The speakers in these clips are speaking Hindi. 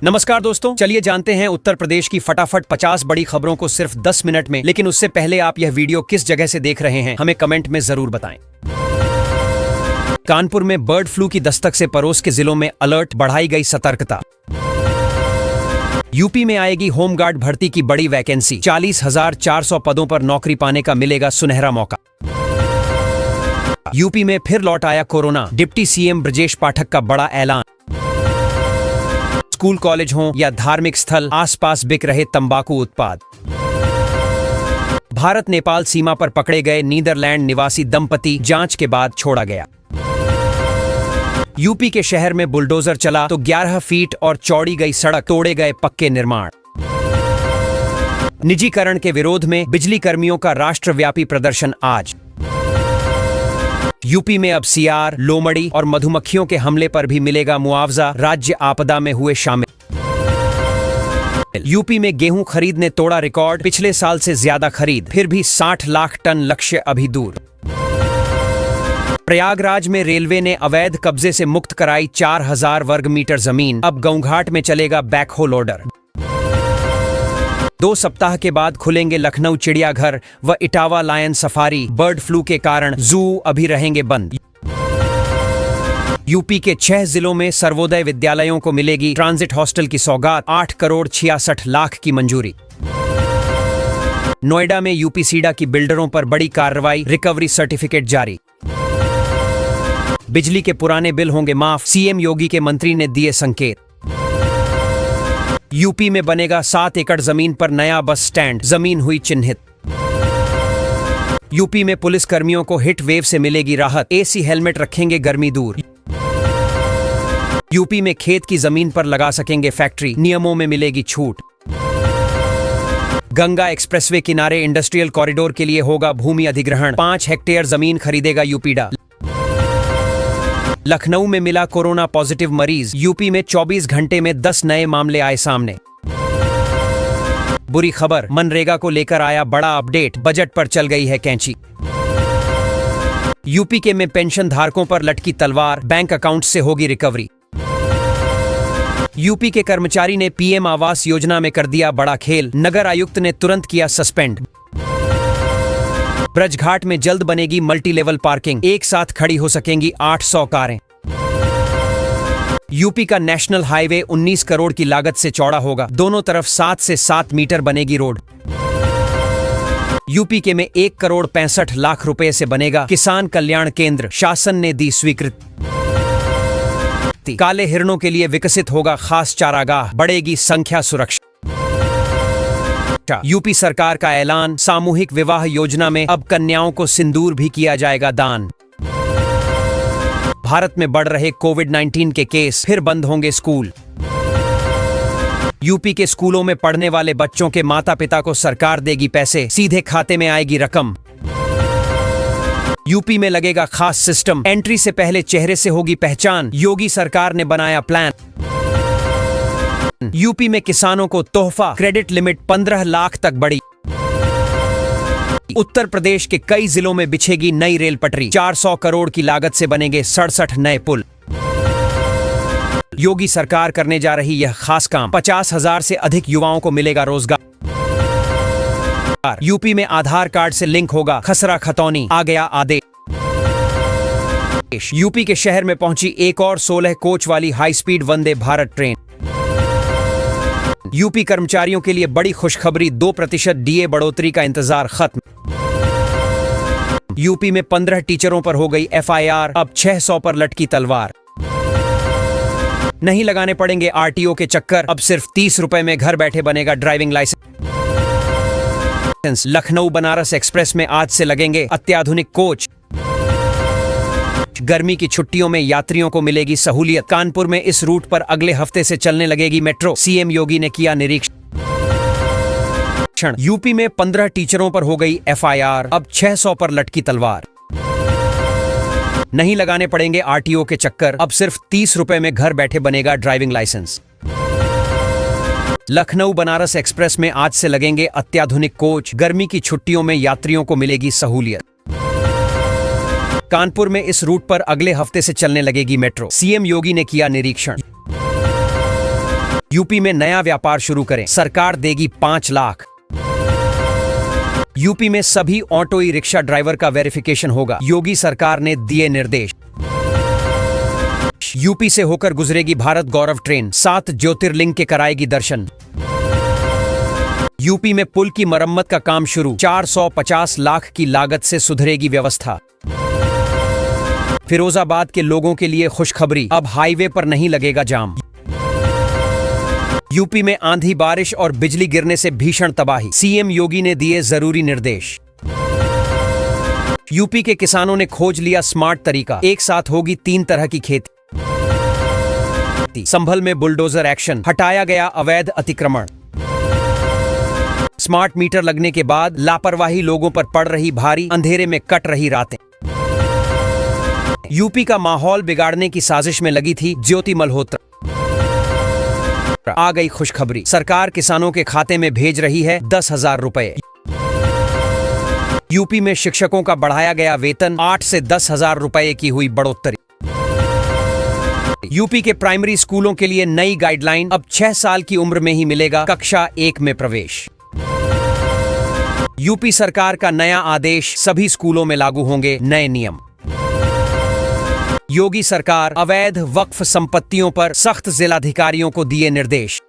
नमस्कार दोस्तों, चलिए जानते हैं उत्तर प्रदेश की फटाफट 50 बड़ी खबरों को सिर्फ 10 मिनट में। लेकिन उससे पहले आप यह वीडियो किस जगह से देख रहे हैं हमें कमेंट में जरूर बताएं। कानपुर में बर्ड फ्लू की दस्तक से पड़ोस के जिलों में अलर्ट, बढ़ाई गई सतर्कता। यूपी में आएगी होमगार्ड भर्ती की बड़ी वैकेंसी, 40,400 पदों पर नौकरी पाने का मिलेगा सुनहरा मौका। यूपी में फिर लौट आया corona, deputy CM Brajesh Pathak का बड़ा ऐलान। स्कूल कॉलेज हों या धार्मिक स्थल, आसपास बिक रहे तंबाकू उत्पाद। भारत नेपाल सीमा पर पकड़े गए नीदरलैंड निवासी दंपति जांच के बाद छोड़ा गया। यूपी के शहर में बुलडोजर चला तो 11 फीट और चौड़ी गई सड़क, तोड़े गए पक्के निर्माण। निजीकरण के विरोध में बिजली कर्मियों का राष्ट्रव्यापी प्रदर्शन आज। यूपी में अब सियार, लोमड़ी और मधुमक्खियों के हमले पर भी मिलेगा मुआवजा, राज्य आपदा में हुए शामिल। यूपी में गेहूं खरीद ने तोड़ा रिकॉर्ड, पिछले साल से ज्यादा खरीद, फिर भी 60 लाख टन लक्ष्य अभी दूर। प्रयागराज में रेलवे ने अवैध कब्जे से मुक्त कराई 4000 वर्ग मीटर जमीन, अब गांवघाट में चलेगा बैकहो लोडर। 2 सप्ताह के बाद खुलेंगे लखनऊ चिड़ियाघर व Etawah lion safari, bird flu के कारण जू अभी रहेंगे बंद। यूपी के 6 जिलों में सर्वोदय विद्यालयों को मिलेगी ट्रांजिट हॉस्टल की सौगात, 8 करोड़ 66 लाख की मंजूरी। नोएडा में यूपीसीडा की बिल्डरों पर बड़ी कार्रवाई, रिकवरी सर्टिफिकेट जारी। बिजली के पुराने बिल होंगे माफ, सीएम योगी के मंत्री ने दिए संकेत। यूपी में बनेगा 7 एकड़ जमीन पर नया बस स्टैंड, जमीन हुई चिन्हित। यूपी में पुलिस कर्मियों को हिट वेव से मिलेगी राहत, एसी हेलमेट रखेंगे गर्मी दूर। यूपी में खेत की जमीन पर लगा सकेंगे फैक्ट्री, नियमों में मिलेगी छूट। गंगा एक्सप्रेसवे किनारे इंडस्ट्रियल कॉरिडोर के लिए होगा भूमि अधिग्रहण, 5 हेक्टेयर जमीन खरीदेगा यूपीडा। लखनऊ में मिला कोरोना पॉजिटिव मरीज, यूपी में 24 घंटे में 10 नए मामले आए सामने। बुरी खबर, मनरेगा को लेकर आया बड़ा अपडेट, बजट पर चल गई है कैंची। यूपी के में पेंशन धारकों पर लटकी तलवार, बैंक अकाउंट से होगी रिकवरी। यूपी के कर्मचारी ने पीएम आवास योजना में कर दिया बड़ा खेल, नगर आयुक्त ने तुरंत किया सस्पेंड। ब्रजघाट में जल्द बनेगी मल्टी लेवल पार्किंग, एक साथ खड़ी हो सकेंगी 800 कारें। यूपी का नेशनल हाईवे 19 करोड़ की लागत से चौड़ा होगा, दोनों तरफ 7 से 7 मीटर बनेगी रोड। यूपी के में 1 करोड़ 65 लाख रुपए से बनेगा किसान कल्याण केंद्र, शासन ने दी स्वीकृति। काले हिरणों के लिए विकसित होगा खास चारागाह, बढ़ेगी संख्या सुरक्षा। यूपी सरकार का ऐलान, सामूहिक विवाह योजना में अब कन्याओं को सिंदूर भी किया जाएगा दान। भारत में बढ़ रहे कोविड-19 के केस, फिर बंद होंगे स्कूल। यूपी के स्कूलों में पढ़ने वाले बच्चों के माता पिता को सरकार देगी पैसे, सीधे खाते में आएगी रकम। यूपी में लगेगा खास सिस्टम, एंट्री से पहले चेहरे से होगी पहचान, योगी सरकार ने बनाया प्लान। यूपी में किसानों को तोहफा, क्रेडिट लिमिट 15 लाख तक बढ़ी। उत्तर प्रदेश के कई जिलों में बिछेगी नई रेल पटरी, 400 करोड़ की लागत से बनेंगे 67 नए पुल। योगी सरकार करने जा रही यह खास काम, 50,000 से अधिक युवाओं को मिलेगा रोजगार। यूपी में आधार कार्ड से लिंक होगा खसरा खतौनी, आ गया आदेश। यूपी के शहर में पहुंची एक और 16 कोच वाली high speed Vande Bharat train. UP कर्मचारियों के लिए बड़ी खुशखबरी, 2% डीए बढ़ोतरी का इंतजार खत्म। यूपी में 15 टीचरों पर हो गई एफआईआर, अब 600 पर लटकी तलवार। नहीं लगाने पड़ेंगे आरटीओ के चक्कर, अब सिर्फ 30 रुपए में घर बैठे बनेगा driving licence. Lucknow Banaras express में आज से लगेंगे अत्याधुनिक कोच। गर्मी की छुट्टियों में यात्रियों को मिलेगी सहूलियत, कानपुर में इस रूट पर अगले हफ्ते से चलने लगेगी मेट्रो, सीएम योगी ने किया निरीक्षण। यूपी में 15 टीचरों पर हो गई एफआईआर, अब 600 पर लटकी तलवार। नहीं लगाने पड़ेंगे आरटीओ के चक्कर, अब सिर्फ 30 रुपए में घर बैठे बनेगा driving licence. Lucknow Banaras express में आज से लगेंगे अत्याधुनिक कोच, गर्मी की छुट्टियों में यात्रियों को मिलेगी सहूलियत। कानपुर में इस रूट पर अगले हफ्ते से चलने लगेगी मेट्रो, सीएम योगी ने किया निरीक्षण। यूपी में नया व्यापार शुरू करें, सरकार देगी 5 लाख। यूपी में सभी ऑटो ई रिक्शा ड्राइवर का वेरिफिकेशन होगा, योगी सरकार ने दिए निर्देश। यूपी से होकर गुजरेगी भारत गौरव ट्रेन, 7 ज्योतिर्लिंग के कराएगी दर्शन। यूपी में पुल की मरम्मत का काम शुरू, 450 लाख की लागत से सुधरेगी व्यवस्था। फिरोजाबाद के लोगों के लिए खुशखबरी, अब हाईवे पर नहीं लगेगा जाम। यूपी में आंधी बारिश और बिजली गिरने से भीषण तबाही, सीएम योगी ने दिए जरूरी निर्देश। यूपी के किसानों ने खोज लिया स्मार्ट तरीका, एक साथ होगी 3 तरह की खेती। संभल में बुलडोजर एक्शन, हटाया गया अवैध अतिक्रमण। स्मार्ट मीटर लगने के बाद लापरवाही लोगों पर पड़ रही भारी, अंधेरे में कट रही रातें। यूपी का माहौल बिगाड़ने की साजिश में लगी थी ज्योति मल्होत्रा। आ गई खुशखबरी, सरकार किसानों के खाते में भेज रही है 10,000 रुपए। यूपी में शिक्षकों का बढ़ाया गया वेतन, 8 से 10,000 रुपए की हुई बढ़ोतरी। यूपी के प्राइमरी स्कूलों के लिए नई गाइडलाइन, अब 6 साल की उम्र में ही मिलेगा कक्षा 1 में प्रवेश। यूपी सरकार का नया आदेश, सभी स्कूलों में लागू होंगे नए नियम। योगी सरकार अवैध वक्फ संपत्तियों पर सख्त जिलाधिकारियों को दिए निर्देश।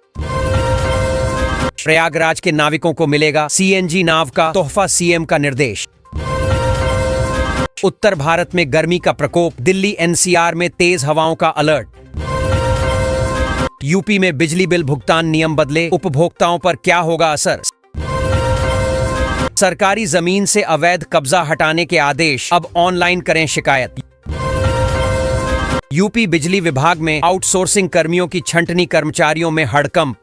प्रयागराज के नाविकों को मिलेगा सीएनजी नाव का तोहफा, सीएम का निर्देश। उत्तर भारत में गर्मी का प्रकोप, दिल्ली एनसीआर में तेज हवाओं का अलर्ट। यूपी में बिजली बिल भुगतान नियम बदले, उपभोक्ताओं पर क्या होगा असर। सरकारी जमीन से अवैध कब्जा हटाने के आदेश, अब ऑनलाइन करें शिकायत। यूपी बिजली विभाग में आउटसोर्सिंग कर्मियों की छंटनी, कर्मचारियों में हड़कंप।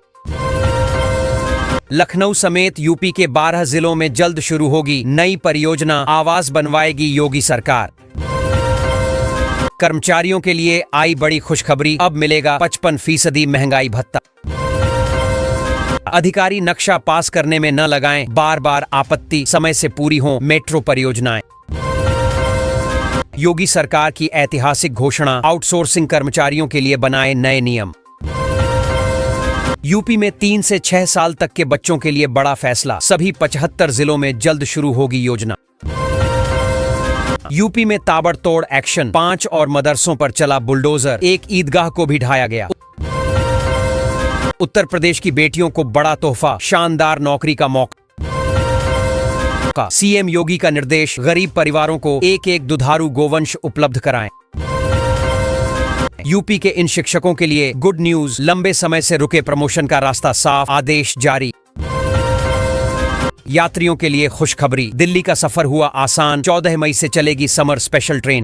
लखनऊ समेत यूपी के 12 जिलों में जल्द शुरू होगी नई परियोजना, आवास बनवाएगी योगी सरकार। कर्मचारियों के लिए आई बड़ी खुशखबरी, अब मिलेगा 55% महंगाई भत्ता। अधिकारी नक्शा पास करने में न लगाएं बार बार आपत्ति, समय से पूरी हों मेट्रो परियोजनाएं। योगी सरकार की ऐतिहासिक घोषणा, आउटसोर्सिंग कर्मचारियों के लिए बनाए नए नियम। यूपी में 3 से 6 साल तक के बच्चों के लिए बड़ा फैसला, सभी 75 जिलों में जल्द शुरू होगी योजना। यूपी में ताबड़तोड़ एक्शन, 5 और मदरसों पर चला बुलडोजर, एक ईदगाह को भी ढाया गया। उत्तर प्रदेश की बेटियों को बड़ा तोहफा, शानदार नौकरी का मौका। सीएम योगी का निर्देश, गरीब परिवारों को एक दुधारू गोवंश उपलब्ध कराएं। यूपी के इन शिक्षकों के लिए गुड न्यूज, लंबे समय से रुके प्रमोशन का रास्ता साफ, आदेश जारी। यात्रियों के लिए खुशखबरी, दिल्ली का सफर हुआ आसान, 14 मई से चलेगी समर स्पेशल ट्रेन।